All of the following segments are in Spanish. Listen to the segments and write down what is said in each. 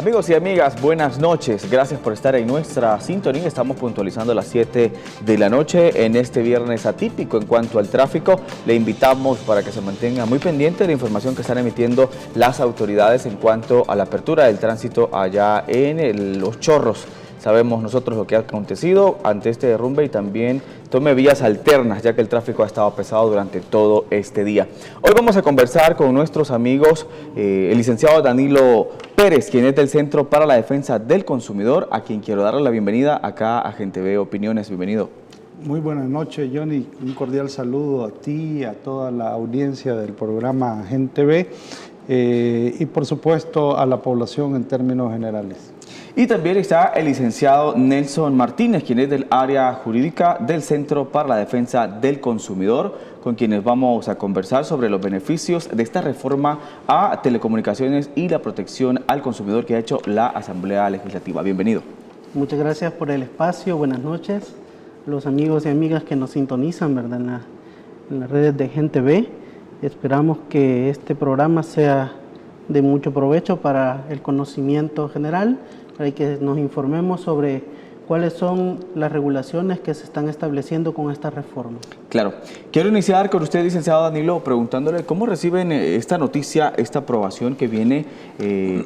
Amigos y amigas, buenas noches. Gracias por estar en nuestra sintonía. Estamos puntualizando las 7 de la noche en este viernes atípico en cuanto al tráfico. Le invitamos para que se mantenga muy pendiente de la información que están emitiendo las autoridades en cuanto a la apertura del tránsito allá en Los Chorros. Sabemos nosotros lo que ha acontecido ante este derrumbe y también tome vías alternas, ya que el tráfico ha estado pesado durante todo este día. Hoy vamos a conversar con nuestros amigos, el licenciado Danilo Pérez, quien es del Centro para la Defensa del Consumidor, a quien quiero darle la bienvenida acá a Gente Ve Opiniones. Bienvenido. Muy buenas noches, Johnny. Un cordial saludo a ti, a toda la audiencia del programa Gente Ve y por supuesto a la población en términos generales. Y también está el licenciado Nelson Martínez, quien es del área jurídica del Centro para la Defensa del Consumidor, con quienes vamos a conversar sobre los beneficios de esta reforma a telecomunicaciones y la protección al consumidor que ha hecho la Asamblea Legislativa. Bienvenido. Muchas gracias por el espacio. Buenas noches, los amigos y amigas que nos sintonizan, ¿verdad?, en las redes de Gente Ve. Esperamos que este programa sea de mucho provecho para el conocimiento general, para que nos informemos sobre cuáles son las regulaciones que se están estableciendo con esta reforma. Claro. Quiero iniciar con usted, licenciado Danilo, preguntándole cómo reciben esta noticia, esta aprobación que viene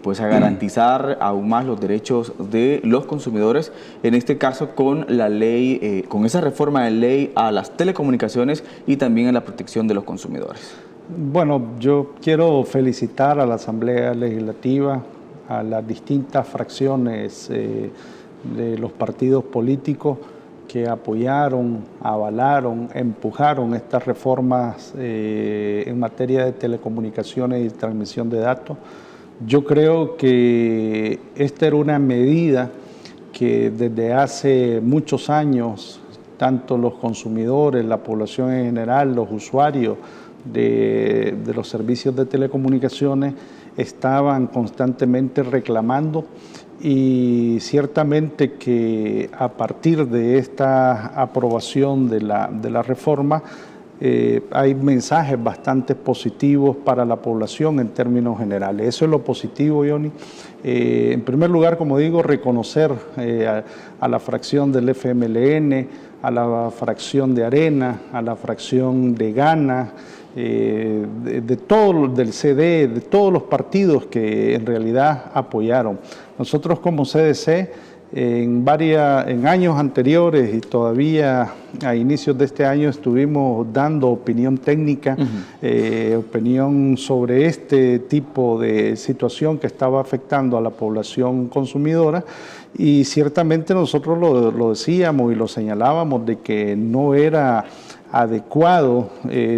pues a garantizar aún más los derechos de los consumidores, en este caso con la ley, con esa reforma de ley a las telecomunicaciones y también a la protección de los consumidores. Bueno, yo quiero felicitar a la Asamblea Legislativa, a las distintas fracciones de los partidos políticos que apoyaron, avalaron, empujaron estas reformas en materia de telecomunicaciones y transmisión de datos. Yo creo que esta era una medida que desde hace muchos años, tanto los consumidores, la población en general, los usuarios de los servicios de telecomunicaciones estaban constantemente reclamando, y ciertamente que a partir de esta aprobación de la reforma hay mensajes bastante positivos para la población en términos generales. Eso es lo positivo, Johnny. En primer lugar, como digo, reconocer a la fracción del FMLN, a la fracción de Arena, a la fracción de Gana, de todo, del CD, de todos los partidos que en realidad apoyaron. Nosotros como CDC en años anteriores y todavía a inicios de este año estuvimos dando opinión técnica, opinión sobre este tipo de situación que estaba afectando a la población consumidora, y ciertamente nosotros lo decíamos y lo señalábamos de que no era adecuado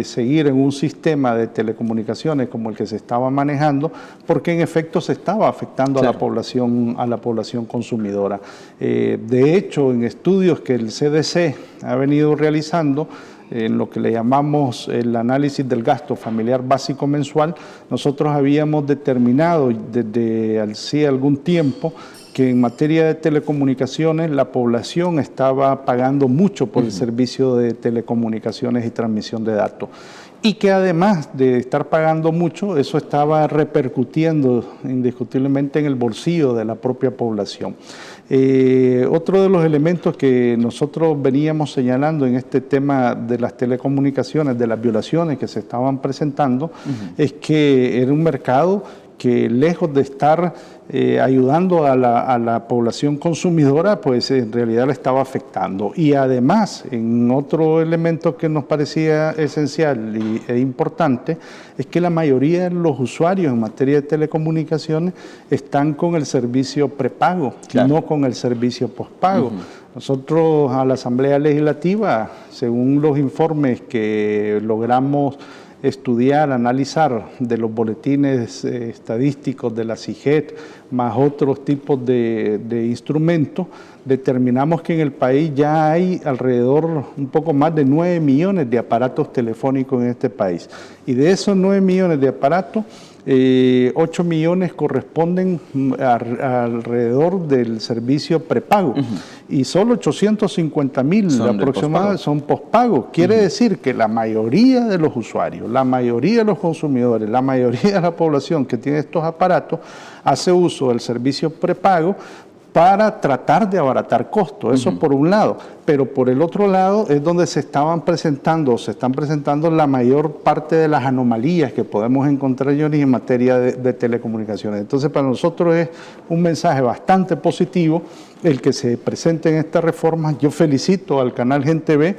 seguir en un sistema de telecomunicaciones como el que se estaba manejando, porque en efecto se estaba afectando a la población consumidora. De hecho, en estudios que el CDC ha venido realizando, en lo que le llamamos el análisis del gasto familiar básico mensual, nosotros habíamos determinado desde hace algún tiempo que en materia de telecomunicaciones la población estaba pagando mucho por el servicio de telecomunicaciones y transmisión de datos, y que además de estar pagando mucho, eso estaba repercutiendo indiscutiblemente en el bolsillo de la propia población. Otro de los elementos que nosotros veníamos señalando en este tema de las telecomunicaciones, de las violaciones que se estaban presentando, es que era un mercado que lejos de estar ayudando a la población consumidora, pues en realidad la estaba afectando. Y además, en otro elemento que nos parecía esencial e importante, es que la mayoría de los usuarios en materia de telecomunicaciones están con el servicio prepago, claro, no con el servicio pospago. Nosotros a la Asamblea Legislativa, según los informes que logramos estudiar, analizar de los boletines estadísticos de la CIGET, más otros tipos de instrumentos, determinamos que en el país ya hay alrededor un poco más de 9 millones de aparatos telefónicos en este país. Y de esos 9 millones de aparatos, 8 millones corresponden alrededor del servicio prepago y solo 850.000 aproximadamente son pospago. Quiere decir que la mayoría de los usuarios, la mayoría de los consumidores, la mayoría de la población que tiene estos aparatos hace uso del servicio prepago para tratar de abaratar costos, eso por un lado, pero por el otro lado es donde se están presentando la mayor parte de las anomalías que podemos encontrar, Johnny, en materia de telecomunicaciones. Entonces, para nosotros es un mensaje bastante positivo el que se presenten estas reformas. Yo felicito al canal Gente Ve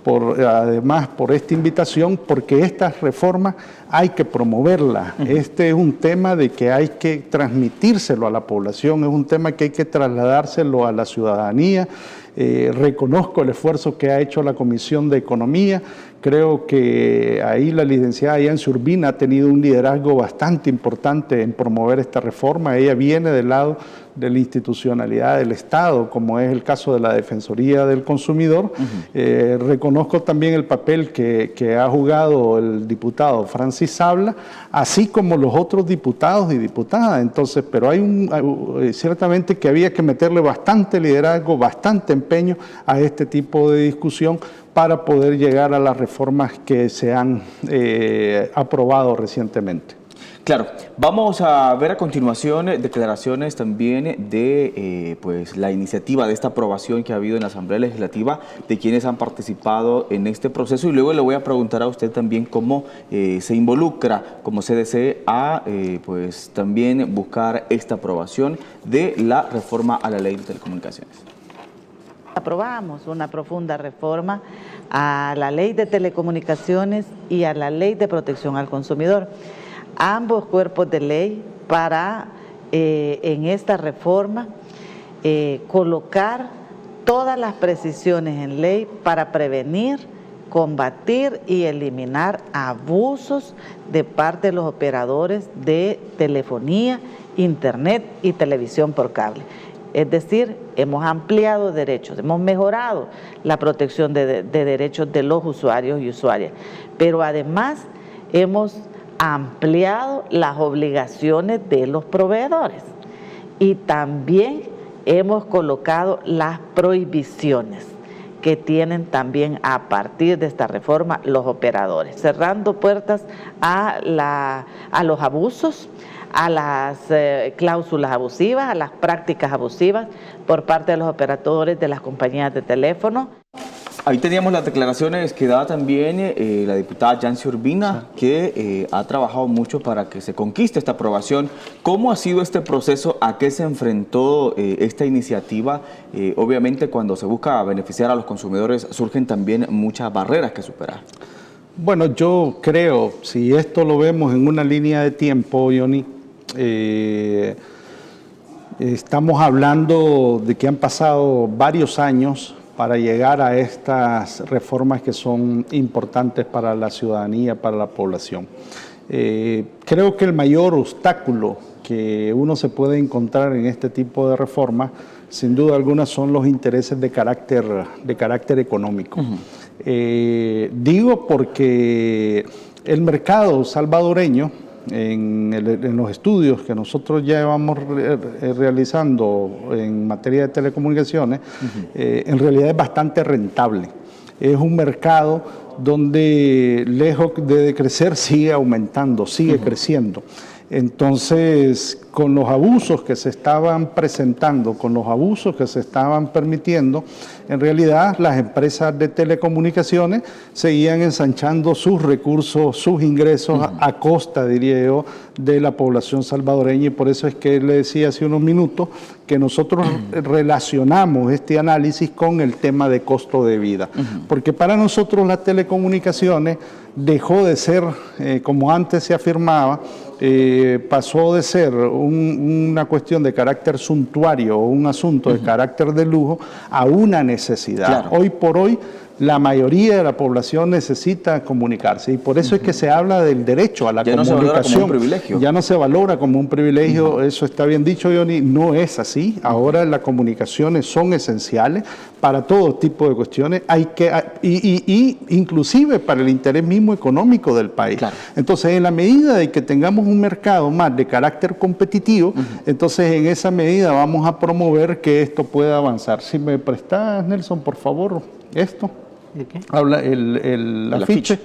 además por esta invitación, porque estas reformas hay que promoverlas. Este es un tema de que hay que transmitírselo a la población, es un tema que hay que trasladárselo a la ciudadanía. Reconozco el esfuerzo que ha hecho la Comisión de Economía. Creo que ahí la licenciada Yancy Urbina ha tenido un liderazgo bastante importante en promover esta reforma. Ella viene del lado de la institucionalidad del Estado, como es el caso de la Defensoría del Consumidor. Reconozco también el papel que ha jugado el diputado Francis Sabla, así como los otros diputados y diputadas. Entonces, pero ciertamente que había que meterle bastante liderazgo, bastante empeño a este tipo de discusión para poder llegar a las reformas que se han aprobado recientemente. Claro, vamos a ver a continuación declaraciones también de pues, la iniciativa de esta aprobación que ha habido en la Asamblea Legislativa, de quienes han participado en este proceso, y luego le voy a preguntar a usted también cómo se involucra como CDC a pues, también buscar esta aprobación de la reforma a la Ley de Telecomunicaciones. Aprobamos una profunda reforma a la Ley de Telecomunicaciones y a la Ley de Protección al Consumidor. Ambos cuerpos de ley para en esta reforma colocar todas las precisiones en ley para prevenir, combatir y eliminar abusos de parte de los operadores de telefonía, internet y televisión por cable. Es decir, hemos ampliado derechos, hemos mejorado la protección de derechos de los usuarios y usuarias, pero además hemos ampliado las obligaciones de los proveedores y también hemos colocado las prohibiciones que tienen también a partir de esta reforma los operadores, cerrando puertas a los abusos, a las cláusulas abusivas, a las prácticas abusivas por parte de los operadores de las compañías de teléfono. Ahí teníamos las declaraciones que da también la diputada Yancy Urbina, que ha trabajado mucho para que se conquiste esta aprobación. ¿Cómo ha sido este proceso? ¿A qué se enfrentó esta iniciativa? Obviamente, cuando se busca beneficiar a los consumidores, surgen también muchas barreras que superar. Bueno, yo creo, si esto lo vemos en una línea de tiempo, Johnny, estamos hablando de que han pasado varios años para llegar a estas reformas que son importantes para la ciudadanía, para la población. Creo que el mayor obstáculo que uno se puede encontrar en este tipo de reformas, sin duda alguna, son los intereses de carácter económico. Digo porque el mercado salvadoreño, en los estudios que nosotros ya llevamos realizando en materia de telecomunicaciones, en realidad es bastante rentable. Es un mercado donde, lejos de decrecer, sigue aumentando, sigue creciendo. Entonces, con los abusos que se estaban presentando, con los abusos que se estaban permitiendo, en realidad las empresas de telecomunicaciones seguían ensanchando sus recursos, sus ingresos a costa, diría yo, de la población salvadoreña, y por eso es que le decía hace unos minutos que nosotros relacionamos este análisis con el tema de costo de vida, porque para nosotros las telecomunicaciones dejó de ser, como antes se afirmaba, pasó de ser una cuestión de carácter suntuario o un asunto de carácter de lujo a una necesidad. Claro. Hoy por hoy la mayoría de la población necesita comunicarse y por eso es que se habla del derecho a la comunicación. Ya no se valora como un privilegio. Ya no se valora como un privilegio, eso está bien dicho, Johnny, no es así. Ahora las comunicaciones son esenciales para todo tipo de cuestiones, y inclusive para el interés mismo económico del país. Claro. Entonces, en la medida de que tengamos un mercado más de carácter competitivo, entonces en esa medida vamos a promover que esto pueda avanzar. Si me prestas, Nelson, por favor, esto. ¿De qué? Habla el afiche.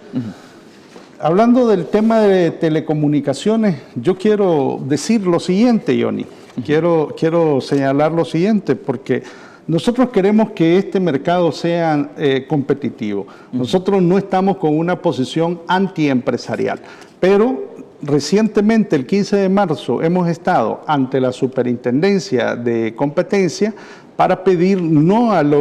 Hablando del tema de telecomunicaciones, yo quiero decir lo siguiente, Johnny. Quiero señalar lo siguiente, porque nosotros queremos que este mercado sea competitivo. Nosotros no estamos con una posición antiempresarial, pero recientemente, el 15 de marzo, hemos estado ante la Superintendencia de Competencia para pedir no al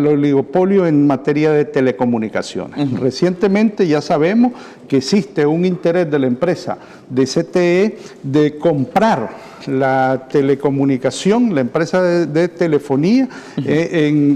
oligopolio en materia de telecomunicaciones. Recientemente ya sabemos que existe un interés de la empresa de CTE de comprar la telecomunicación, la empresa de telefonía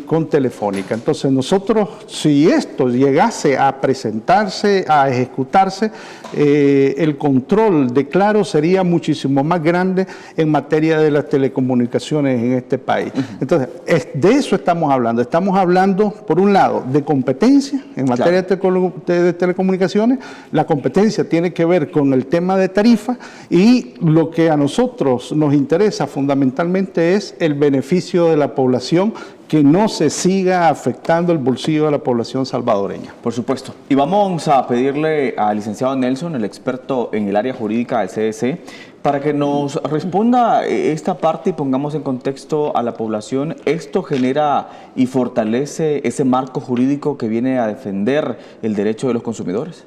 con Telefónica. Entonces nosotros, si esto llegase a presentarse, a ejecutarse, el control de Claro sería muchísimo más grande en materia de las telecomunicaciones en este país. Entonces, de eso estamos hablando, por un lado, de competencia en materia de telecomunicaciones. La competencia tiene que ver con el tema de tarifa y lo que a nosotros nos interesa fundamentalmente es el beneficio de la población, que no se siga afectando el bolsillo de la población salvadoreña. Por supuesto. Y vamos a pedirle al licenciado Nelson, el experto en el área jurídica del CDC, para que nos responda esta parte y pongamos en contexto a la población. ¿Esto genera y fortalece ese marco jurídico que viene a defender el derecho de los consumidores?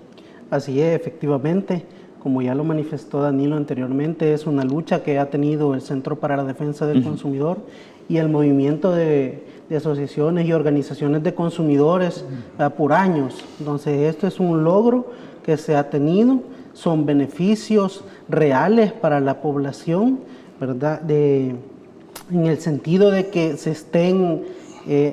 Así es, efectivamente. Como ya lo manifestó Danilo anteriormente, es una lucha que ha tenido el Centro para la Defensa del Consumidor y el movimiento de asociaciones y organizaciones de consumidores por años. Entonces, esto es un logro que se ha tenido, son beneficios reales para la población, ¿verdad? En el sentido de que se estén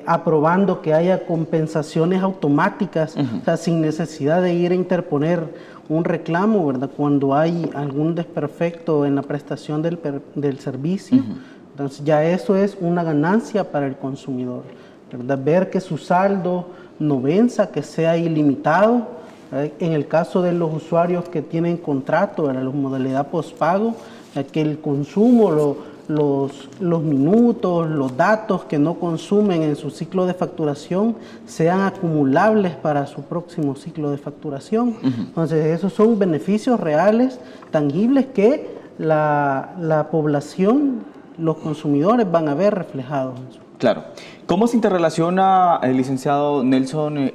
aprobando que haya compensaciones automáticas, o sea, sin necesidad de ir a interponer un reclamo, ¿verdad? Cuando hay algún desperfecto en la prestación del servicio. Entonces ya eso es una ganancia para el consumidor, ¿verdad? Ver que su saldo no venza, que sea ilimitado. En el caso de los usuarios que tienen contrato, ¿verdad? La modalidad postpago, que el consumo, los minutos, los datos que no consumen en su ciclo de facturación sean acumulables para su próximo ciclo de facturación. Entonces esos son beneficios reales, tangibles, que la población, los consumidores van a ver reflejados. Claro. ¿Cómo se interrelaciona, el licenciado Nelson,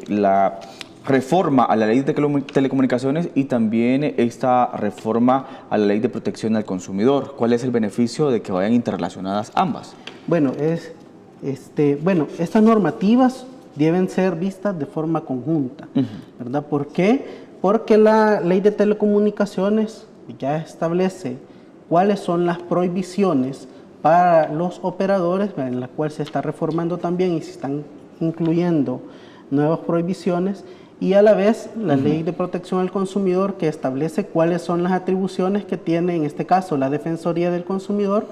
la reforma a la ley de telecomunicaciones y también esta reforma a la ley de protección al consumidor? ¿Cuál es el beneficio de que vayan interrelacionadas ambas? Bueno, estas normativas deben ser vistas de forma conjunta, ¿verdad? ¿Por qué? Porque la ley de telecomunicaciones ya establece cuáles son las prohibiciones para los operadores, en la cual se está reformando también y se están incluyendo nuevas prohibiciones, y a la vez la ley de protección al consumidor, que establece cuáles son las atribuciones que tiene, en este caso, la Defensoría del Consumidor,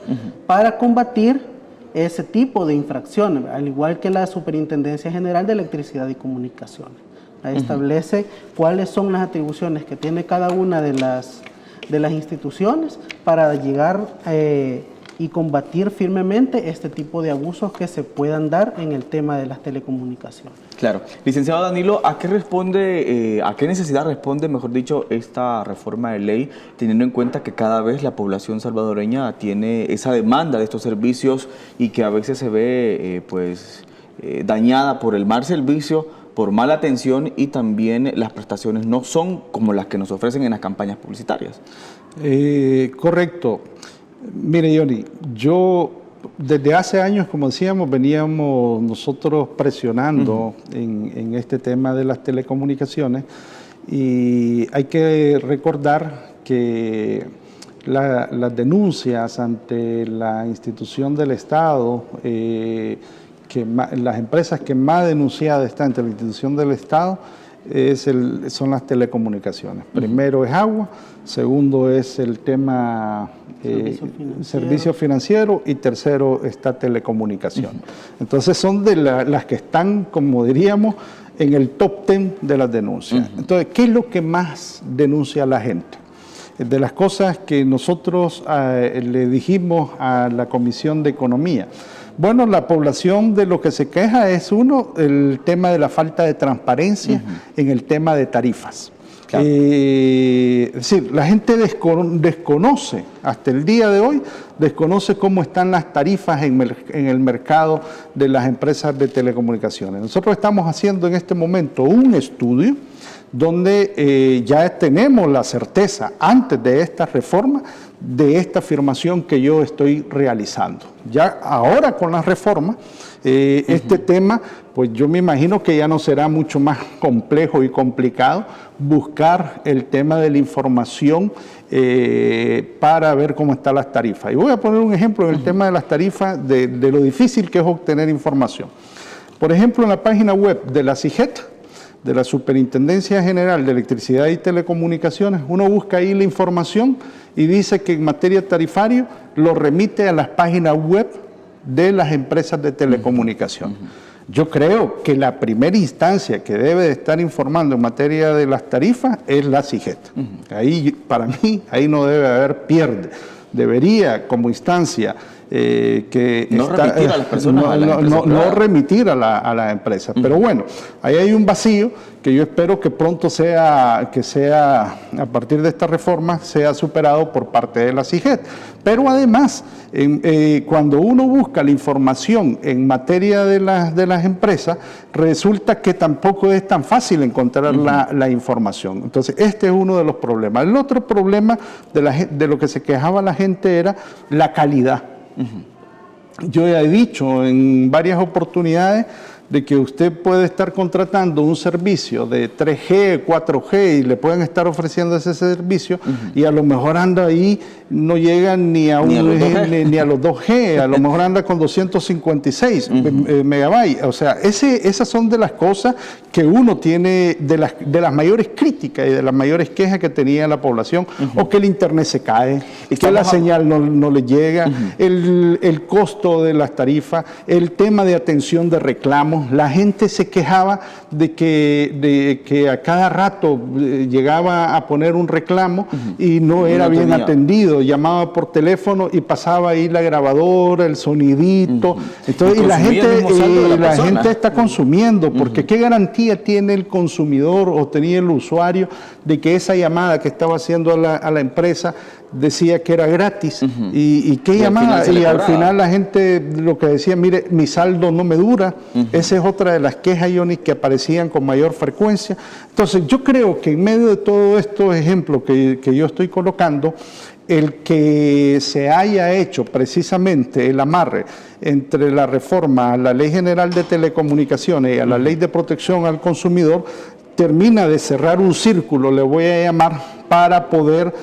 para combatir ese tipo de infracciones, al igual que la Superintendencia General de Electricidad y Comunicaciones. Ahí establece cuáles son las atribuciones que tiene cada una de las instituciones para llegar y combatir firmemente este tipo de abusos que se puedan dar en el tema de las telecomunicaciones. Claro. Licenciado Danilo, ¿a qué necesidad responde, mejor dicho, esta reforma de ley, teniendo en cuenta que cada vez la población salvadoreña tiene esa demanda de estos servicios y que a veces se ve dañada por el mal servicio, por mala atención, y también las prestaciones no son como las que nos ofrecen en las campañas publicitarias? Correcto. Mire, Johnny, yo desde hace años, como decíamos, veníamos nosotros presionando en este tema de las telecomunicaciones, y hay que recordar que las denuncias ante la institución del Estado las empresas que más denunciadas están entre la institución del Estado son las telecomunicaciones. Primero es agua, segundo es el tema servicio financiero y tercero está telecomunicación. Entonces son de las que están, como diríamos, en el top 10 de las denuncias. Entonces, ¿qué es lo que más denuncia la gente? De las cosas que nosotros le dijimos a la Comisión de Economía. Bueno, la población de lo que se queja es el tema de la falta de transparencia en el tema de tarifas. Claro. Es decir, la gente desconoce, hasta el día de hoy, desconoce cómo están las tarifas en el mercado de las empresas de telecomunicaciones. Nosotros estamos haciendo en este momento un estudio donde ya tenemos la certeza, antes de esta reforma, de esta afirmación que yo estoy realizando. Ya ahora con la reforma, este tema, pues yo me imagino que ya no será mucho más complejo y complicado buscar el tema de la información para ver cómo están las tarifas. Y voy a poner un ejemplo en el tema de las tarifas, de lo difícil que es obtener información. Por ejemplo, en la página web de la SIGET, de la Superintendencia General de Electricidad y Telecomunicaciones, uno busca ahí la información y dice que en materia tarifaria lo remite a las páginas web de las empresas de telecomunicación. Yo creo que la primera instancia que debe de estar informando en materia de las tarifas es la SIGET. Ahí, para mí, ahí no debe haber pierde. Debería, como instancia, remitir a las personas, no remitir a las empresas. Pero bueno, ahí hay un vacío que yo espero que pronto sea, a partir de esta reforma, sea superado por parte de la SIGET. Pero además, cuando uno busca la información en materia de las empresas, resulta que tampoco es tan fácil encontrar la información. Entonces, este es uno de los problemas. El otro problema de lo que se quejaba la gente era la calidad. Yo ya he dicho en varias oportunidades de que usted puede estar contratando un servicio de 3G, 4G y le pueden estar ofreciendo ese servicio y a lo mejor anda ahí, no llega ni a los 2G, a lo mejor anda con 256 megabytes. O sea, esas son de las cosas que uno tiene, de las mayores críticas y de las mayores quejas que tenía la población, o que el internet se cae, que la señal no le llega, el costo de las tarifas, el tema de atención de reclamos. La gente se quejaba de que a cada rato llegaba a poner un reclamo y no era bien atendido, llamaba por teléfono y pasaba ahí la grabadora, el sonidito. Entonces, y la gente está consumiendo, porque ¿qué garantía tiene el consumidor o tenía el usuario de que esa llamada que estaba haciendo a la empresa decía que era gratis? ¿Y qué llamada? Y al final la gente lo que decía, mire, mi saldo no me dura. Esa es otra de las quejas, Johnny, que aparecían con mayor frecuencia. Entonces, yo creo que en medio de todos estos ejemplos que yo estoy colocando, el que se haya hecho precisamente el amarre entre la reforma a la Ley General de Telecomunicaciones y a la Ley de Protección al Consumidor, termina de cerrar un círculo, le voy a llamar, para poder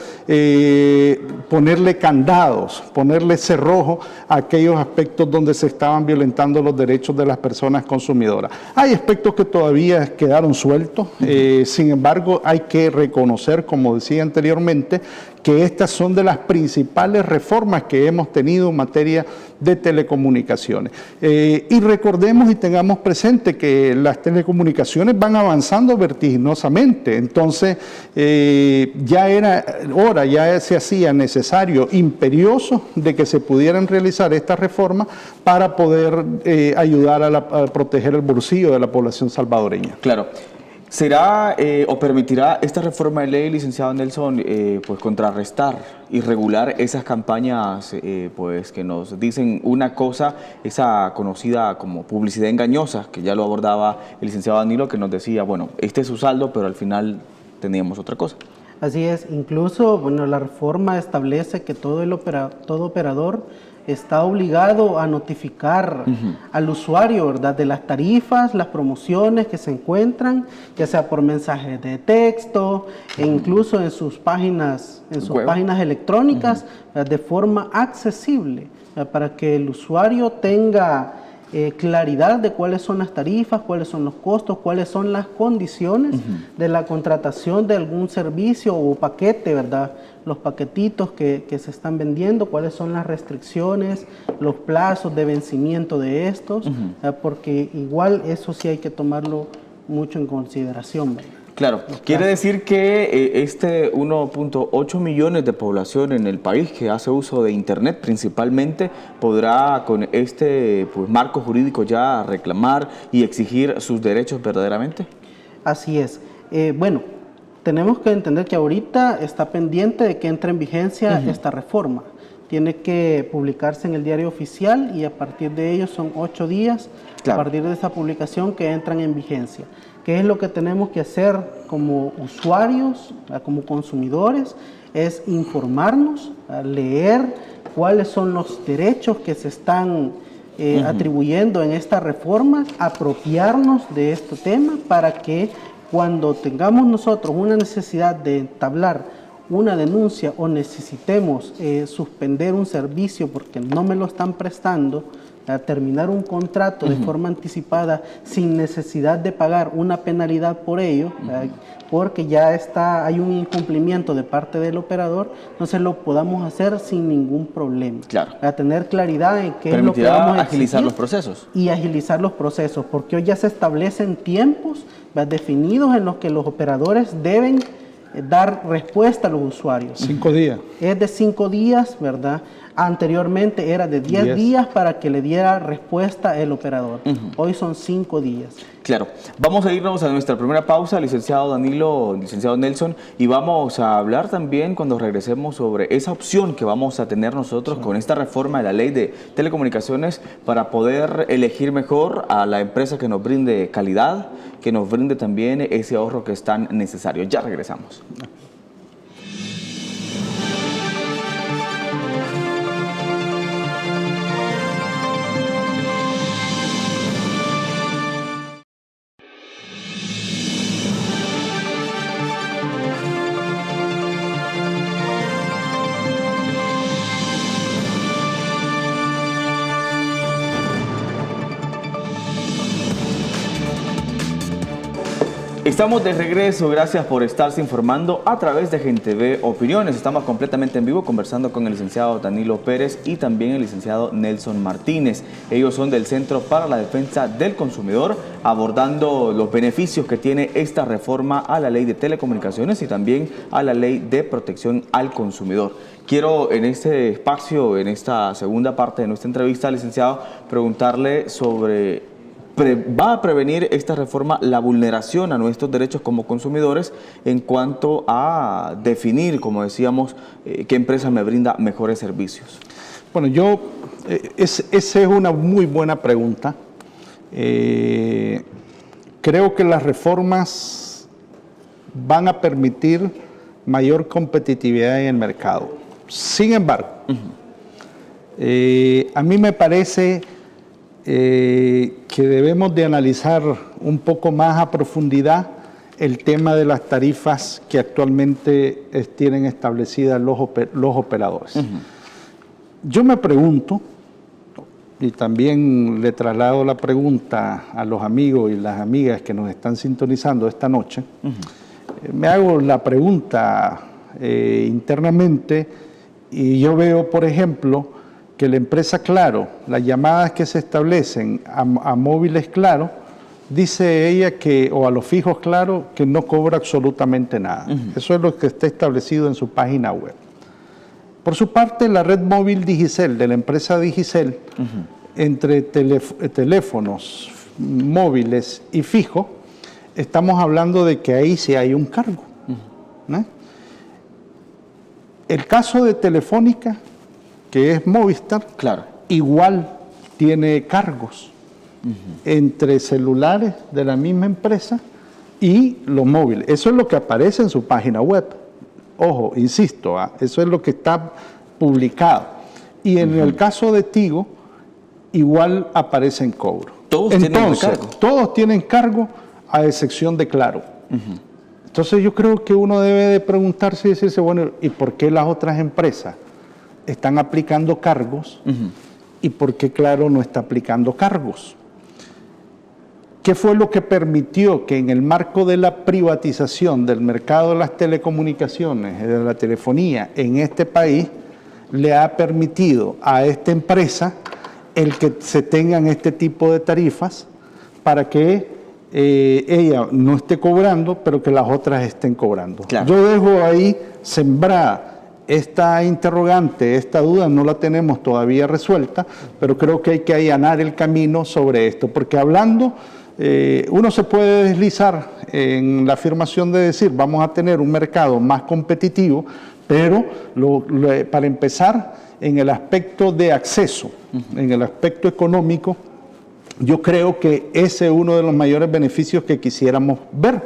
ponerle candados, ponerle cerrojo a aquellos aspectos donde se estaban violentando los derechos de las personas consumidoras. Hay aspectos que todavía quedaron sueltos, sin embargo hay que reconocer, como decía anteriormente, que estas son de las principales reformas que hemos tenido en materia de telecomunicaciones. Y recordemos y tengamos presente que las telecomunicaciones van avanzando vertiginosamente, entonces ya era hora, ya se hacía necesario, imperioso, de que se pudieran realizar estas reformas para poder ayudar a proteger el bolsillo de la población salvadoreña. Claro. ¿Será o permitirá esta reforma de ley, licenciado Nelson, pues contrarrestar y regular esas campañas pues que nos dicen una cosa, esa conocida como publicidad engañosa, que ya lo abordaba el licenciado Danilo, que nos decía, bueno, este es su saldo, pero al final teníamos otra cosa? Así es, incluso, bueno, la reforma establece que todo operador está obligado a notificar al usuario, ¿verdad?, de las tarifas, las promociones que se encuentran, ya sea por mensajes de texto, e incluso en sus páginas electrónicas, de forma accesible, para que el usuario tenga claridad de cuáles son las tarifas, cuáles son los costos, cuáles son las condiciones de la contratación de algún servicio o paquete, ¿verdad? Los paquetitos que se están vendiendo, cuáles son las restricciones, los plazos de vencimiento de estos, porque igual eso sí hay que tomarlo mucho en consideración, ¿verdad? Claro, quiere decir que este 1.8 millones de población en el país que hace uso de Internet principalmente podrá con este marco jurídico ya reclamar y exigir sus derechos verdaderamente. Así es. Bueno, tenemos que entender que ahorita está pendiente de que entre en vigencia esta reforma. Tiene que publicarse en el diario oficial y a partir de ello son 8 días, a partir de esa publicación, que entran en vigencia. ¿Qué es lo que tenemos que hacer como usuarios, como consumidores? Es informarnos, leer cuáles son los derechos que se están atribuyendo en esta reforma, apropiarnos de este tema para que cuando tengamos nosotros una necesidad de entablar una denuncia o necesitemos suspender un servicio porque no me lo están prestando, a terminar un contrato de forma anticipada sin necesidad de pagar una penalidad por ello, porque ya hay un incumplimiento de parte del operador, entonces lo podamos hacer sin ningún problema. Claro. A tener claridad en qué es lo que vamos a agilizar los procesos. Y agilizar los procesos, porque hoy ya se establecen tiempos definidos en los que los operadores deben dar respuesta a los usuarios. 5 días. Es de 5 días, ¿verdad? Anteriormente era de 10 días para que le diera respuesta el operador. Hoy son 5 días. Claro. Vamos a irnos a nuestra primera pausa, licenciado Danilo, licenciado Nelson, y vamos a hablar también cuando regresemos sobre esa opción que vamos a tener nosotros con esta reforma de la ley de telecomunicaciones para poder elegir mejor a la empresa que nos brinde calidad, que nos brinde también ese ahorro que es tan necesario. Ya regresamos. Estamos de regreso, gracias por estarse informando a través de Gente Ve Opiniones. Estamos completamente en vivo conversando con el licenciado Danilo Pérez y también el licenciado Nelson Martínez. Ellos son del Centro para la Defensa del Consumidor, abordando los beneficios que tiene esta reforma a la Ley de Telecomunicaciones y también a la Ley de Protección al Consumidor. Quiero en este espacio, en esta segunda parte de nuestra entrevista, licenciado, preguntarle sobre ¿va a prevenir esta reforma la vulneración a nuestros derechos como consumidores en cuanto a definir, como decíamos, qué empresa me brinda mejores servicios? Bueno, esa es una muy buena pregunta. Creo que las reformas van a permitir mayor competitividad en el mercado. Sin embargo, a mí me parece que debemos de analizar un poco más a profundidad el tema de las tarifas que actualmente tienen establecidas los operadores. Yo me pregunto, y también le traslado la pregunta a los amigos y las amigas que nos están sintonizando esta noche, me hago la pregunta internamente y yo veo, por ejemplo, que la empresa Claro, las llamadas que se establecen a móviles Claro, dice ella que, o a los fijos Claro, que no cobra absolutamente nada. Eso es lo que está establecido en su página web. Por su parte, la red móvil Digicel, de la empresa Digicel, entre teléfonos móviles y fijo, estamos hablando de que ahí sí hay un cargo. El caso de Telefónica, que es Movistar, claro, igual tiene cargos entre celulares de la misma empresa y los móviles. Eso es lo que aparece en su página web. Ojo, insisto, eso es lo que está publicado. Y en el caso de Tigo, igual aparece en cobro. Todos tienen cargo. Todos tienen cargo, a excepción de Claro. Entonces yo creo que uno debe de preguntarse y decirse, bueno, ¿y por qué las otras empresas están aplicando cargos y por qué Claro no está aplicando cargos. ¿Qué fue lo que permitió que en el marco de la privatización del mercado de las telecomunicaciones, de la telefonía en este país, le ha permitido a esta empresa el que se tengan este tipo de tarifas para que ella no esté cobrando, pero que las otras estén cobrando? Claro. Yo dejo ahí sembrada esta interrogante, esta duda no la tenemos todavía resuelta, pero creo que hay que allanar el camino sobre esto, porque hablando, uno se puede deslizar en la afirmación de decir vamos a tener un mercado más competitivo, pero para empezar, en el aspecto de acceso, en el aspecto económico, yo creo que ese es uno de los mayores beneficios que quisiéramos ver.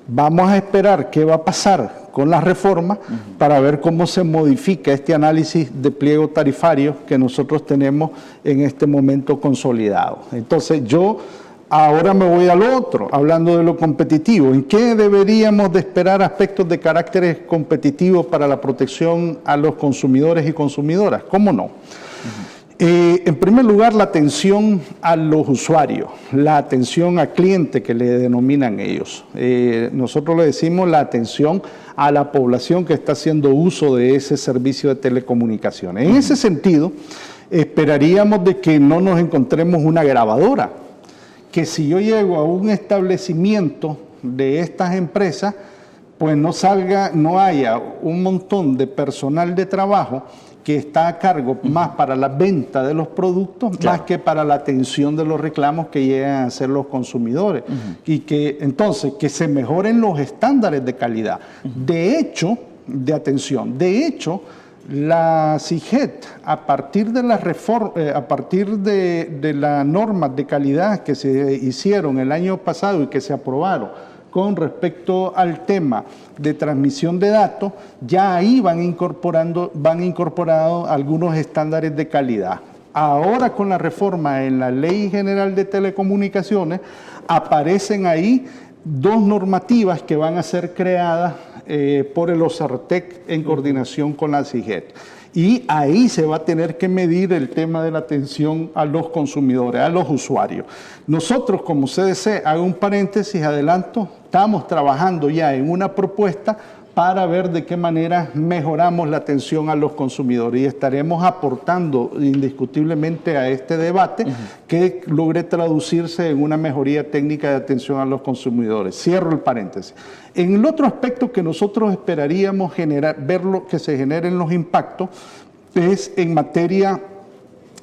Vamos a esperar qué va a pasar con las reformas para ver cómo se modifica este análisis de pliego tarifario que nosotros tenemos en este momento consolidado. Entonces yo ahora me voy al otro, hablando de lo competitivo. ¿En qué deberíamos de esperar aspectos de carácter competitivo para la protección a los consumidores y consumidoras? ¿Cómo no? En primer lugar, la atención a los usuarios, la atención al cliente que le denominan ellos. Nosotros le decimos la atención a la población que está haciendo uso de ese servicio de telecomunicaciones. En ese sentido, esperaríamos de que no nos encontremos una grabadora, que si yo llego a un establecimiento de estas empresas, pues no haya un montón de personal de trabajo que está a cargo más para la venta de los productos, más que para la atención de los reclamos que llegan a hacer los consumidores. Y que entonces, que se mejoren los estándares de calidad. De hecho, la CIGET, a partir de las normas de calidad que se hicieron el año pasado y que se aprobaron con respecto al tema de transmisión de datos, ya ahí van incorporados algunos estándares de calidad. Ahora con la reforma en la Ley General de Telecomunicaciones aparecen ahí dos normativas que van a ser creadas por el OSARTEC en coordinación con la CIGET. Y ahí se va a tener que medir el tema de la atención a los consumidores, a los usuarios. Nosotros como CDC, hago un paréntesis, adelanto, estamos trabajando ya en una propuesta para ver de qué manera mejoramos la atención a los consumidores y estaremos aportando indiscutiblemente a este debate que logre traducirse en una mejoría técnica de atención a los consumidores. Cierro el paréntesis. En el otro aspecto que nosotros esperaríamos que se generen los impactos es en materia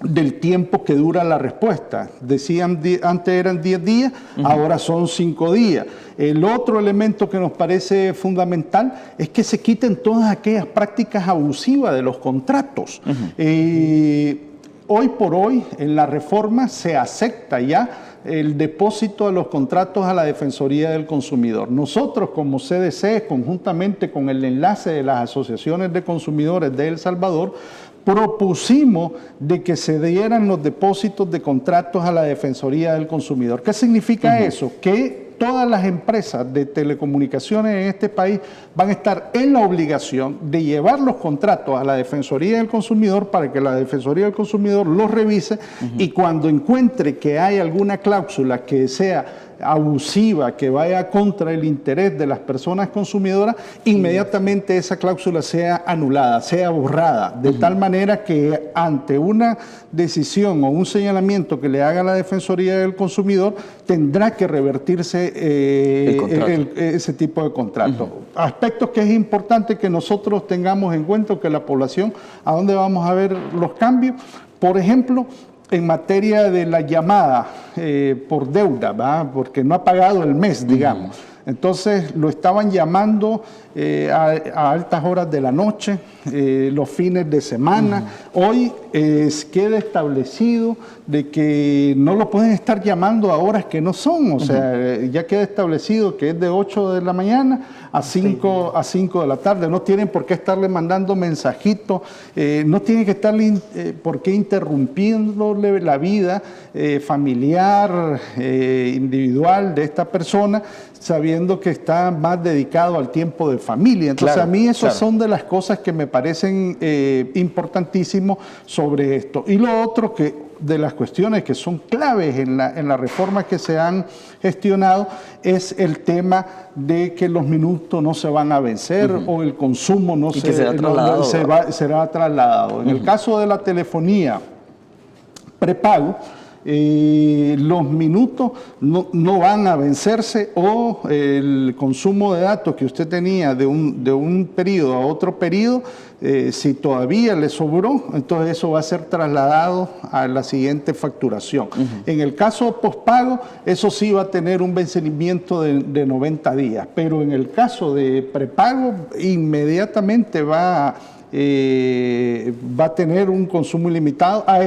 del tiempo que dura la respuesta. Decían, antes eran 10 días, ahora son 5 días. El otro elemento que nos parece fundamental es que se quiten todas aquellas prácticas abusivas de los contratos. Hoy por hoy, en la reforma se acepta ya el depósito de los contratos a la Defensoría del Consumidor. Nosotros como CDC, conjuntamente con el enlace de las asociaciones de consumidores de El Salvador, propusimos de que se dieran los depósitos de contratos a la Defensoría del Consumidor. ¿Qué significa eso? Que todas las empresas de telecomunicaciones en este país van a estar en la obligación de llevar los contratos a la Defensoría del Consumidor para que la Defensoría del Consumidor los revise y cuando encuentre que hay alguna cláusula que sea abusiva, que vaya contra el interés de las personas consumidoras, inmediatamente esa cláusula sea anulada, sea borrada, de tal manera que ante una decisión o un señalamiento que le haga la Defensoría del Consumidor, tendrá que revertirse ese tipo de contrato. Aspectos que es importante que nosotros tengamos en cuenta, que la población, ¿a dónde vamos a ver los cambios? Por ejemplo, en materia de la llamada por deuda, ¿verdad? Porque no ha pagado el mes, digamos. Entonces lo estaban llamando a altas horas de la noche, los fines de semana. Hoy queda establecido de que no lo pueden estar llamando a horas que no son. O sea, ya queda establecido que es de 8 de la mañana a 5 de la tarde. No tienen por qué estarle mandando mensajitos, no tienen que estarle por qué interrumpiéndole la vida familiar, individual de esta persona, sabiendo viendo que está más dedicado al tiempo de familia. Entonces, claro, a mí esas claro. son de las cosas que me parecen importantísimos sobre esto. Y lo otro de las cuestiones que son claves en la reforma que se han gestionado es el tema de que los minutos no se van a vencer o el consumo no que será trasladado. será trasladado. En el caso de la telefonía prepago, los minutos no van a vencerse, o el consumo de datos que usted tenía de un periodo a otro periodo, si todavía le sobró, entonces eso va a ser trasladado a la siguiente facturación. En el caso de pospago, eso sí va a tener un vencimiento de 90 días, pero en el caso de prepago, inmediatamente va a tener un consumo ilimitado, a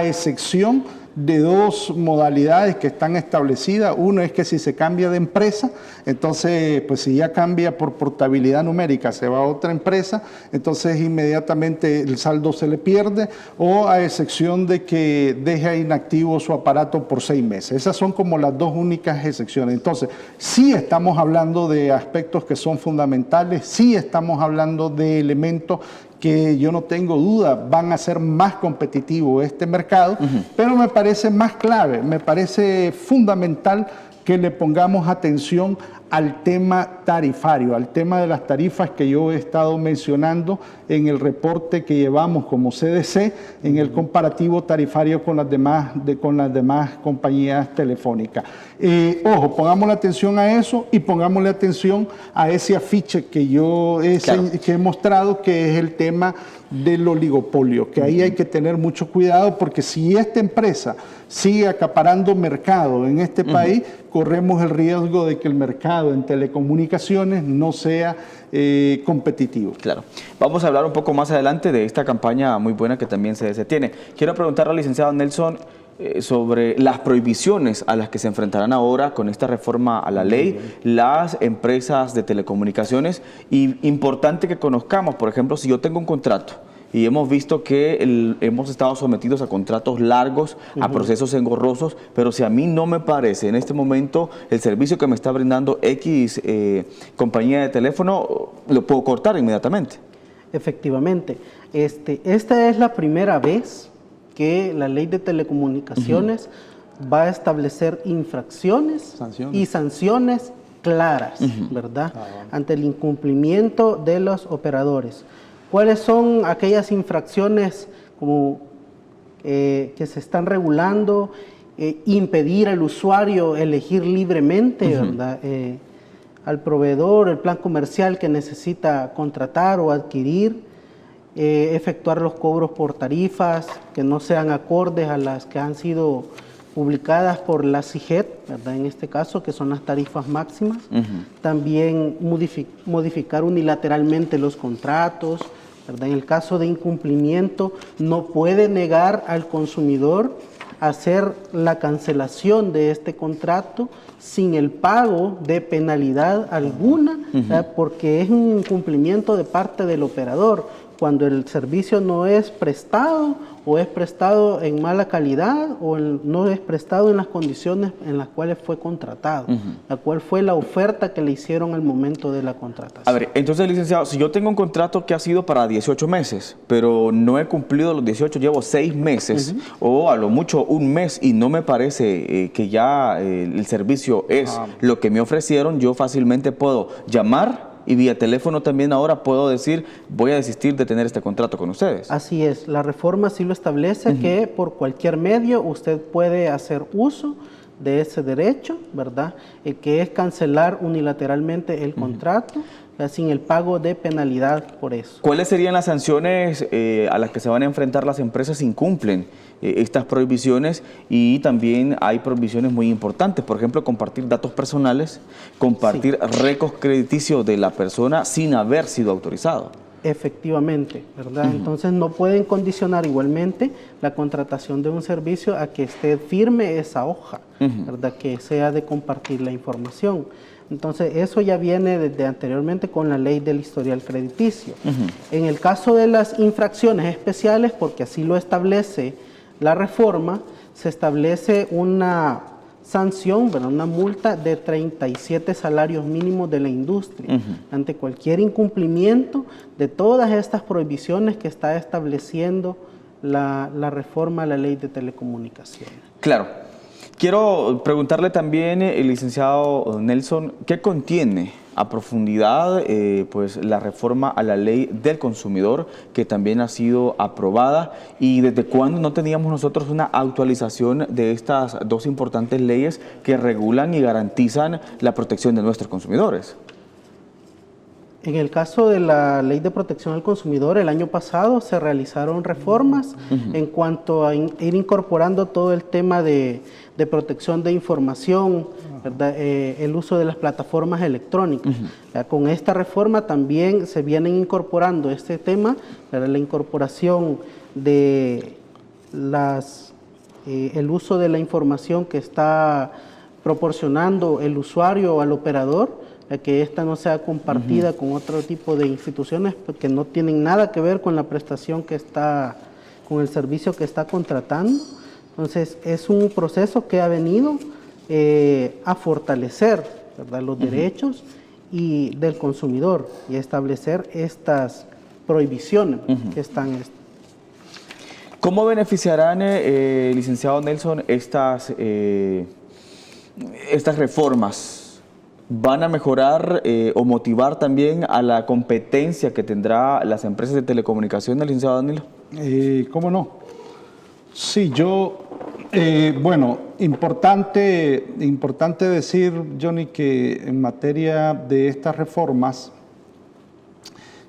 excepción de dos modalidades que están establecidas. Uno es que si se cambia de empresa, entonces, pues si ya cambia por portabilidad numérica, se va a otra empresa, entonces inmediatamente el saldo se le pierde, o a excepción de que deje inactivo su aparato por 6 meses. Esas son como las dos únicas excepciones. Entonces, sí estamos hablando de aspectos que son fundamentales, sí estamos hablando de elementos que yo no tengo duda van a ser más competitivos este mercado, pero me parece más clave, me parece fundamental que le pongamos atención al tema tarifario, al tema de las tarifas que yo he estado mencionando en el reporte que llevamos como CDC, en el comparativo tarifario con las demás compañías telefónicas. Ojo, pongámosle atención a eso y pongámosle atención a ese afiche que yo que he mostrado, que es el tema del oligopolio, que ahí hay que tener mucho cuidado, porque si esta empresa sigue acaparando mercado en este país, corremos el riesgo de que el mercado en telecomunicaciones no sea competitivo. Claro. Vamos a hablar un poco más adelante de esta campaña muy buena que también se tiene. Quiero preguntarle al licenciado Nelson sobre las prohibiciones a las que se enfrentarán ahora con esta reforma a la ley las empresas de telecomunicaciones. Y importante que conozcamos, por ejemplo, si yo tengo un contrato y hemos visto que hemos estado sometidos a contratos largos, a procesos engorrosos, pero si a mí no me parece en este momento el servicio que me está brindando X compañía de teléfono, lo puedo cortar inmediatamente. Efectivamente. Esta es la primera vez que la ley de telecomunicaciones va a establecer infracciones y sanciones claras, ¿verdad? Ante el incumplimiento de los operadores. ¿Cuáles son aquellas infracciones como, que se están regulando? Impedir al usuario elegir libremente, ¿verdad? Al proveedor, el plan comercial que necesita contratar o adquirir, efectuar los cobros por tarifas que no sean acordes a las que han sido publicadas por la CIGET, ¿verdad? En este caso, que son las tarifas máximas. También modificar unilateralmente los contratos, ¿verdad? En el caso de incumplimiento, no puede negar al consumidor hacer la cancelación de este contrato sin el pago de penalidad alguna, porque es un incumplimiento de parte del operador. Cuando el servicio no es prestado, o es prestado en mala calidad, o no es prestado en las condiciones en las cuales fue contratado, la cual fue la oferta que le hicieron al momento de la contratación. A ver, entonces, licenciado, si yo tengo un contrato que ha sido para 18 meses, pero no he cumplido los 18, llevo 6 meses, o a lo mucho un mes, y no me parece que ya el servicio es lo que me ofrecieron, yo fácilmente puedo llamar, y vía teléfono también ahora puedo decir, voy a desistir de tener este contrato con ustedes. Así es, la reforma sí lo establece, que por cualquier medio usted puede hacer uso de ese derecho, ¿verdad? Que es cancelar unilateralmente el contrato, sin el pago de penalidad por eso. ¿Cuáles serían las sanciones a las que se van a enfrentar las empresas si incumplen estas prohibiciones? Y también hay prohibiciones muy importantes, por ejemplo, compartir datos personales, compartir récords crediticios de la persona sin haber sido autorizado. Efectivamente, ¿verdad? Entonces no pueden condicionar igualmente la contratación de un servicio a que usted firme esa hoja, ¿verdad? Que sea de compartir la información. Entonces eso ya viene desde anteriormente con la ley del historial crediticio. En el caso de las infracciones especiales, porque así lo establece la reforma, se establece una sanción, ¿verdad? Una multa de 37 salarios mínimos de la industria ante cualquier incumplimiento de todas estas prohibiciones que está estableciendo la reforma a la ley de telecomunicaciones. Claro. Quiero preguntarle también, licenciado Nelson, ¿qué contiene a profundidad pues, la reforma a la ley del consumidor que también ha sido aprobada? ¿Y desde cuándo no teníamos nosotros una actualización de estas dos importantes leyes que regulan y garantizan la protección de nuestros consumidores? En el caso de la Ley de Protección al Consumidor, el año pasado se realizaron reformas en cuanto a ir incorporando todo el tema de protección de información, ¿verdad? El uso de las plataformas electrónicas. Con esta reforma también se vienen incorporando este tema, ¿verdad? La incorporación de el uso de la información que está proporcionando el usuario al operador, que ésta no sea compartida con otro tipo de instituciones que no tienen nada que ver con la prestación que está, con el servicio que está contratando. Entonces, es un proceso que ha venido a fortalecer, ¿verdad?, los derechos del consumidor y establecer estas prohibiciones que están. ¿Cómo beneficiarán, licenciado Nelson, estas reformas? ¿Van a mejorar o motivar también a la competencia que tendrá las empresas de telecomunicaciones, licenciado Danilo? ¿Cómo no? Sí, bueno, importante decir, Johnny, que en materia de estas reformas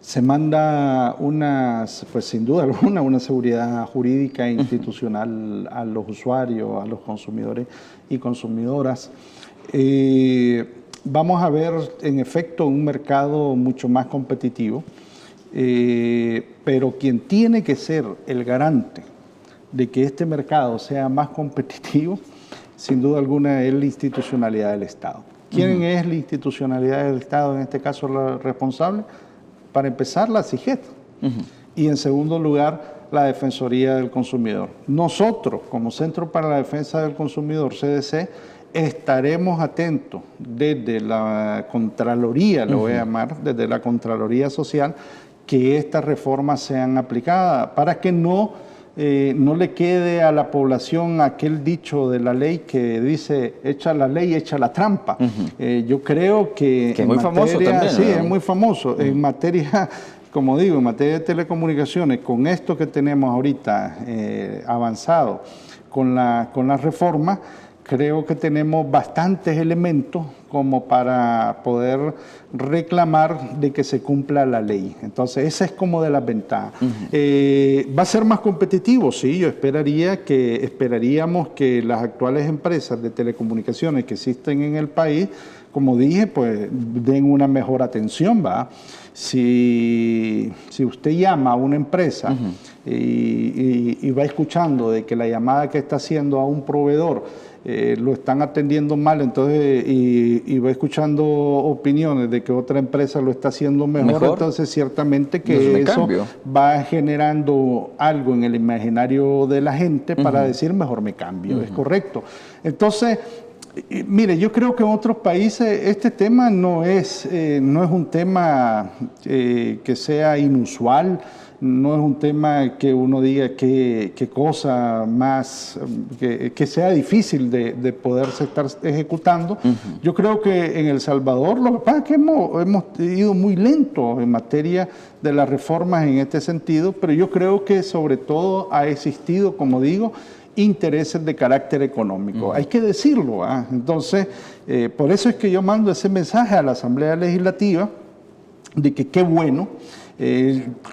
se manda pues sin duda alguna, una seguridad jurídica e institucional a los usuarios, a los consumidores y consumidoras. Vamos a ver, en efecto, un mercado mucho más competitivo, pero quien tiene que ser el garante de que este mercado sea más competitivo, sin duda alguna, es la institucionalidad del Estado. ¿Quién es la institucionalidad del Estado, en este caso la responsable? Para empezar, la CIGET. Y en segundo lugar, la Defensoría del Consumidor. Nosotros, como Centro para la Defensa del Consumidor, CDC, estaremos atentos desde la Contraloría, lo voy a llamar, desde la Contraloría Social, que estas reformas sean aplicadas para que no le quede a la población aquel dicho de la ley que dice, echa la ley, echa la trampa. Yo creo que es muy famoso también, sí, ¿no? es muy famoso. En materia, como digo, en materia de telecomunicaciones, con esto que tenemos ahorita avanzado con la reforma, creo que tenemos bastantes elementos como para poder reclamar de que se cumpla la ley. Entonces, esa es como de las ventajas. ¿Va a ser más competitivo? Sí, yo esperaríamos que las actuales empresas de telecomunicaciones que existen en el país, como dije, pues den una mejor atención, ¿va? Si usted llama a una empresa y va escuchando de que la llamada que está haciendo a un proveedor lo están atendiendo mal, entonces y va escuchando opiniones de que otra empresa lo está haciendo mejor. Entonces ciertamente que eso va generando algo en el imaginario de la gente para decir mejor me cambio, es correcto. Entonces, mire, yo creo que en otros países este tema no es un tema que sea inusual, no es un tema que uno diga qué cosa más, que sea difícil de poderse estar ejecutando. Yo creo que en El Salvador lo que pasa es que hemos ido muy lento en materia de las reformas en este sentido, pero yo creo que sobre todo ha existido, como digo, intereses de carácter económico. Hay que decirlo. Entonces, por eso es que yo mando ese mensaje a la Asamblea Legislativa de que qué bueno.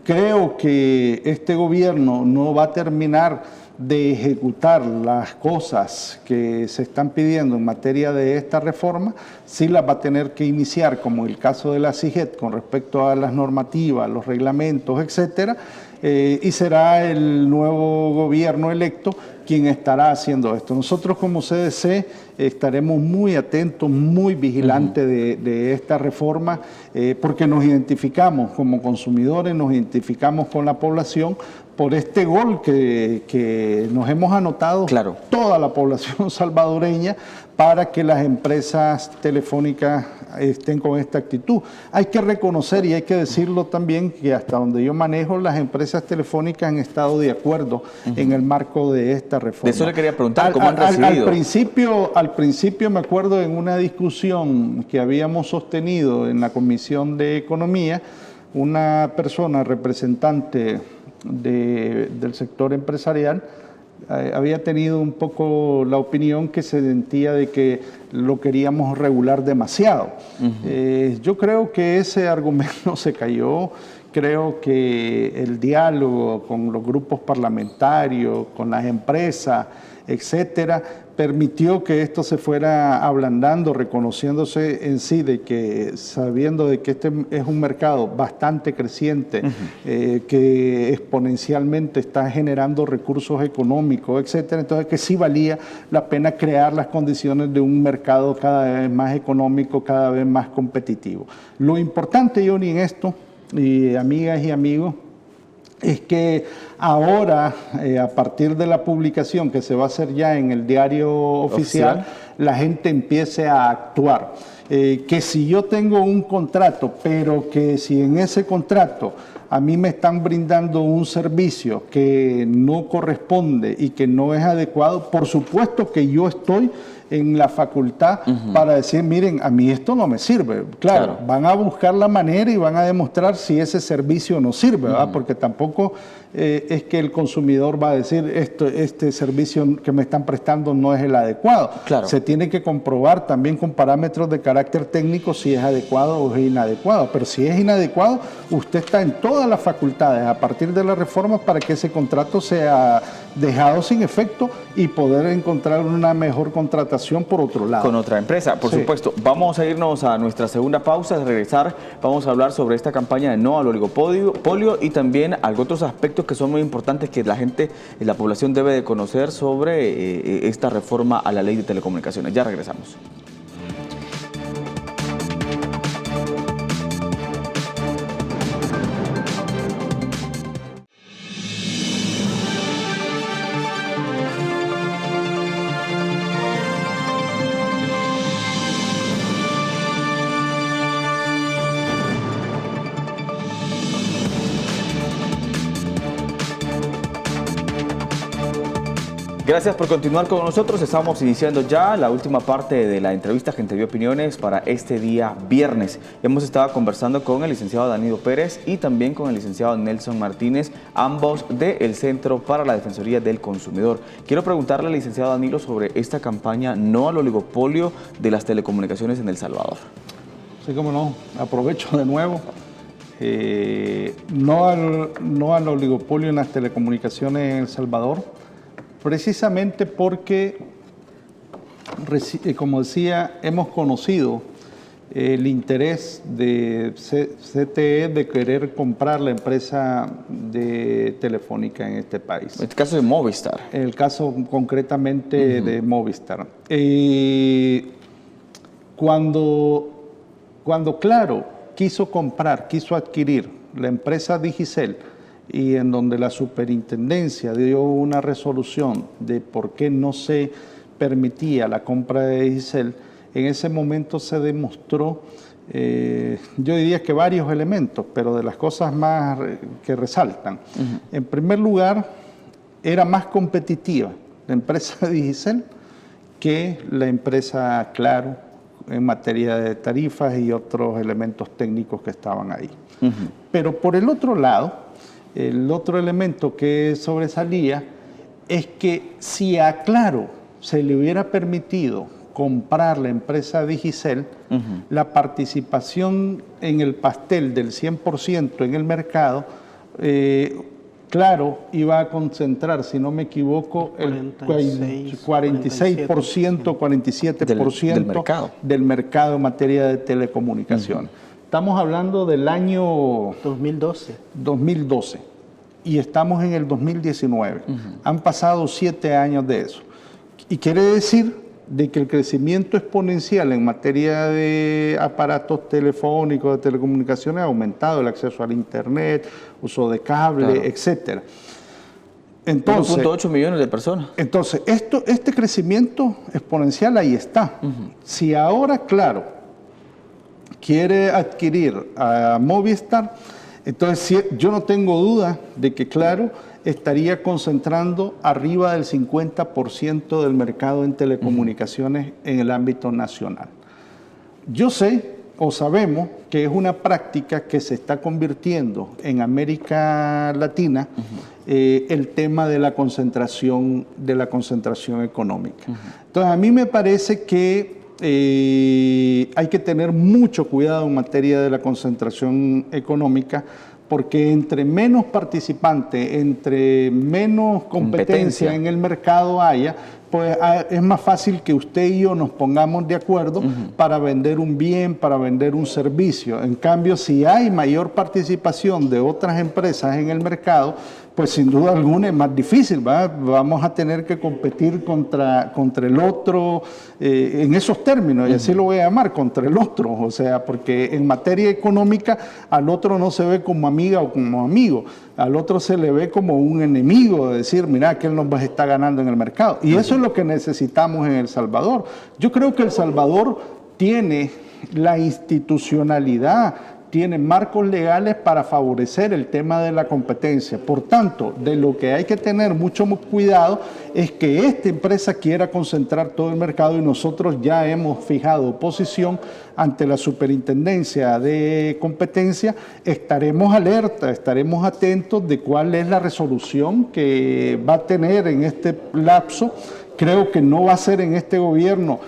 Creo que este gobierno no va a terminar de ejecutar las cosas que se están pidiendo en materia de esta reforma, sí las va a tener que iniciar, como el caso de la CIGET con respecto a las normativas, los reglamentos, etcétera, y será el nuevo gobierno electo quien estará haciendo esto. Nosotros como CDC estaremos muy atentos, muy vigilantes de esta reforma, porque nos identificamos como consumidores, nos identificamos con la población por este gol que nos hemos anotado, claro, toda la población salvadoreña, para que las empresas telefónicas estén con esta actitud. Hay que reconocer y hay que decirlo también que hasta donde yo manejo, las empresas telefónicas han estado de acuerdo en el marco de esta reforma. De eso le quería preguntar, ¿cómo han recibido? Al principio me acuerdo en una discusión que habíamos sostenido en la Comisión de Economía, una persona representante del sector empresarial había tenido un poco la opinión que se sentía de que lo queríamos regular demasiado. Yo creo que ese argumento se cayó. Creo que el diálogo con los grupos parlamentarios, con las empresas, etcétera, permitió que esto se fuera ablandando, reconociéndose en sí de que, sabiendo de que este es un mercado bastante creciente, que exponencialmente está generando recursos económicos, etcétera, entonces que sí valía la pena crear las condiciones de un mercado cada vez más económico, cada vez más competitivo. Lo importante, Johnny, en esto, y amigas y amigos, es que ahora, a partir de la publicación que se va a hacer ya en el diario oficial, la gente empiece a actuar. Que si yo tengo un contrato, pero que si en ese contrato a mí me están brindando un servicio que no corresponde y que no es adecuado, por supuesto que yo estoy en la facultad para decir, miren, a mí esto no me sirve. Claro, van a buscar la manera y van a demostrar si ese servicio no sirve, ¿verdad? Porque tampoco es que el consumidor va a decir, este servicio que me están prestando no es el adecuado. Claro. Se tiene que comprobar también con parámetros de carácter técnico si es adecuado o es inadecuado. Pero si es inadecuado, usted está en todas las facultades a partir de la reforma para que ese contrato sea dejado sin efecto y poder encontrar una mejor contratación por otro lado. Con otra empresa, por supuesto. Vamos a irnos a nuestra segunda pausa. Al regresar vamos a hablar sobre esta campaña de no al oligopolio y también otros aspectos que son muy importantes que la gente, la población debe de conocer sobre esta reforma a la ley de telecomunicaciones. Ya regresamos. Gracias por continuar con nosotros. Estamos iniciando ya la última parte de la entrevista Gente Ve Opiniones para este día viernes. Hemos estado conversando con el licenciado Danilo Pérez y también con el licenciado Nelson Martínez, ambos del Centro para la Defensoría del Consumidor. Quiero preguntarle al licenciado Danilo sobre esta campaña no al oligopolio de las telecomunicaciones en El Salvador. Sí, cómo no. Aprovecho de nuevo. No al oligopolio en las telecomunicaciones en El Salvador, precisamente porque, como decía, hemos conocido el interés de CTE de querer comprar la empresa de telefónica en este país. En este caso de Movistar. El caso concretamente de Movistar. Cuando Claro quiso adquirir la empresa Digicel, y en donde la superintendencia dio una resolución de por qué no se permitía la compra de Digicel, en ese momento se demostró, yo diría que varios elementos, pero de las cosas más que resaltan. En primer lugar, era más competitiva la empresa Digicel que la empresa Claro en materia de tarifas y otros elementos técnicos que estaban ahí. Pero por el otro lado, el otro elemento que sobresalía es que si a Claro se le hubiera permitido comprar la empresa Digicel, la participación en el pastel del 100% en el mercado, Claro iba a concentrar, si no me equivoco, el 46%, 47% del mercado en materia de telecomunicaciones. Estamos hablando del año 2012. y estamos en el 2019. Han pasado 7 años de eso. Y quiere decir de que el crecimiento exponencial en materia de aparatos telefónicos, de telecomunicaciones, ha aumentado, el acceso al internet, uso de cable, claro, etcétera. Entonces, 1.8 millones de personas. Entonces, este crecimiento exponencial ahí está. Si ahora, claro, quiere adquirir a Movistar, entonces yo no tengo duda de que, claro, estaría concentrando arriba del 50% del mercado en telecomunicaciones en el ámbito nacional. Yo sé, o sabemos, que es una práctica que se está convirtiendo en América Latina, el tema de la concentración económica. Entonces, a mí me parece que hay que tener mucho cuidado en materia de la concentración económica, porque entre menos participantes, entre menos competencia en el mercado haya, pues es más fácil que usted y yo nos pongamos de acuerdo para vender un bien, para vender un servicio. En cambio, si hay mayor participación de otras empresas en el mercado, pues sin duda alguna es más difícil, ¿verdad? Vamos a tener que competir contra el otro en esos términos, y así lo voy a llamar, contra el otro, o sea, porque en materia económica al otro no se ve como amiga o como amigo, al otro se le ve como un enemigo, de decir, mira, que él nos está ganando en el mercado. Y eso es lo que necesitamos en El Salvador. Yo creo que El Salvador tiene la institucionalidad, tiene marcos legales para favorecer el tema de la competencia. Por tanto, de lo que hay que tener mucho cuidado es que esta empresa quiera concentrar todo el mercado, y nosotros ya hemos fijado posición ante la Superintendencia de Competencia. Estaremos alerta, estaremos atentos de cuál es la resolución que va a tener en este lapso. Creo que no va a ser en este gobierno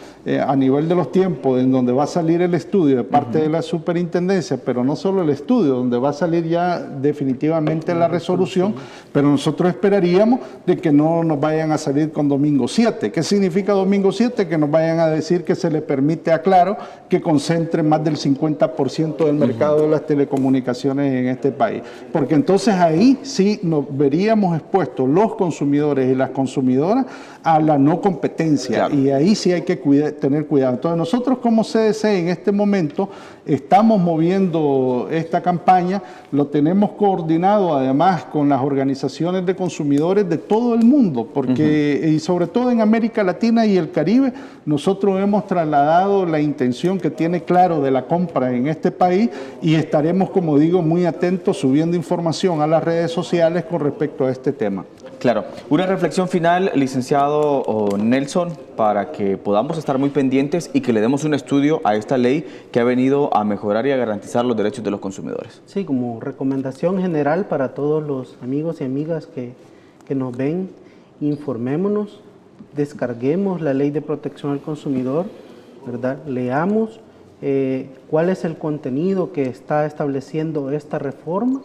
a nivel de los tiempos en donde va a salir el estudio de parte de la superintendencia, pero no solo el estudio, donde va a salir ya definitivamente la resolución, pero nosotros esperaríamos de que no nos vayan a salir con domingo 7. ¿Qué significa domingo 7? Que nos vayan a decir que se le permite a Claro que concentre más del 50% del mercado de las telecomunicaciones en este país. Porque entonces ahí sí nos veríamos expuestos los consumidores y las consumidoras a la no competencia, claro, y ahí sí hay que tener cuidado. Entonces nosotros como CDC en este momento estamos moviendo esta campaña, lo tenemos coordinado además con las organizaciones de consumidores de todo el mundo, porque y sobre todo en América Latina y el Caribe, nosotros hemos trasladado la intención que tiene Claro de la compra en este país, y estaremos, como digo, muy atentos subiendo información a las redes sociales con respecto a este tema. Claro. Una reflexión final, licenciado Nelson, para que podamos estar muy pendientes y que le demos un estudio a esta ley que ha venido a mejorar y a garantizar los derechos de los consumidores. Sí, como recomendación general para todos los amigos y amigas que nos ven, informémonos, descarguemos la Ley de Protección al Consumidor, ¿verdad? Leamos cuál es el contenido que está estableciendo esta reforma.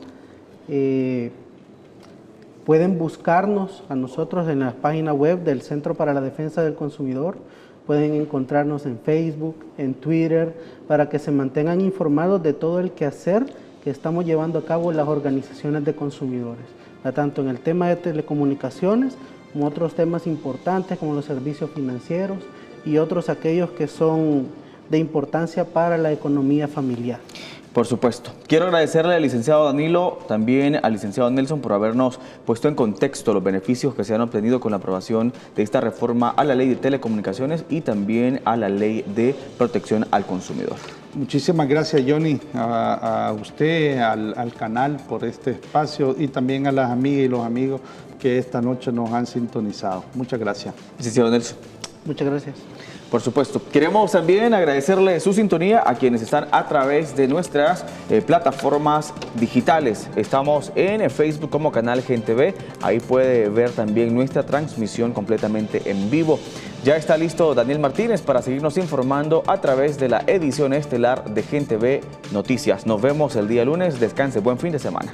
Pueden buscarnos a nosotros en la página web del Centro para la Defensa del Consumidor, pueden encontrarnos en Facebook, en Twitter, para que se mantengan informados de todo el quehacer que estamos llevando a cabo en las organizaciones de consumidores, tanto en el tema de telecomunicaciones como otros temas importantes como los servicios financieros y otros aquellos que son de importancia para la economía familiar. Por supuesto. Quiero agradecerle al licenciado Danilo, también al licenciado Nelson, por habernos puesto en contexto los beneficios que se han obtenido con la aprobación de esta reforma a la Ley de Telecomunicaciones y también a la Ley de Protección al Consumidor. Muchísimas gracias, Johnny, a usted, al canal por este espacio, y también a las amigas y los amigos que esta noche nos han sintonizado. Muchas gracias. Licenciado Nelson. Muchas gracias. Por supuesto. Queremos también agradecerle su sintonía a quienes están a través de nuestras plataformas digitales. Estamos en Facebook como Canal Gente Ve. Ahí puede ver también nuestra transmisión completamente en vivo. Ya está listo Daniel Martínez para seguirnos informando a través de la edición estelar de Gente Ve Noticias. Nos vemos el día lunes. Descanse. Buen fin de semana.